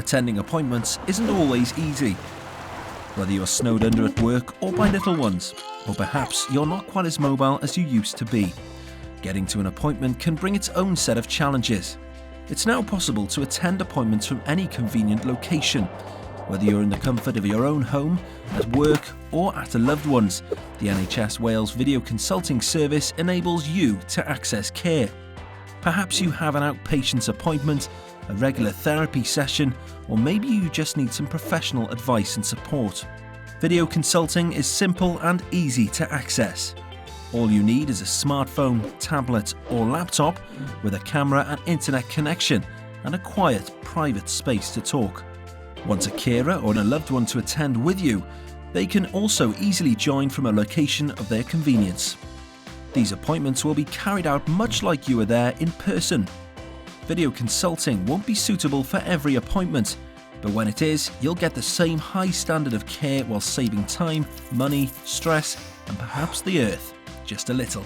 Attending appointments isn't always easy. Whether you're snowed under at work or by little ones, or perhaps you're not quite as mobile as you used to be, getting to an appointment can bring its own set of challenges. It's now possible to attend appointments from any convenient location. Whether you're in the comfort of your own home, at work, or at a loved one's, the NHS Wales Video Consulting service enables you to access care. Perhaps you have an outpatient's appointment, a regular therapy session, or maybe you just need some professional advice and support. Video consulting is simple and easy to access. All you need is a smartphone, tablet, or laptop with a camera and internet connection and a quiet, private space to talk. Want a carer or a loved one to attend with you? They can also easily join from a location of their convenience. These appointments will be carried out much like you were there in person. Video consulting won't be suitable for every appointment, but when it is, you'll get the same high standard of care while saving time, money, stress, and perhaps the earth just a little.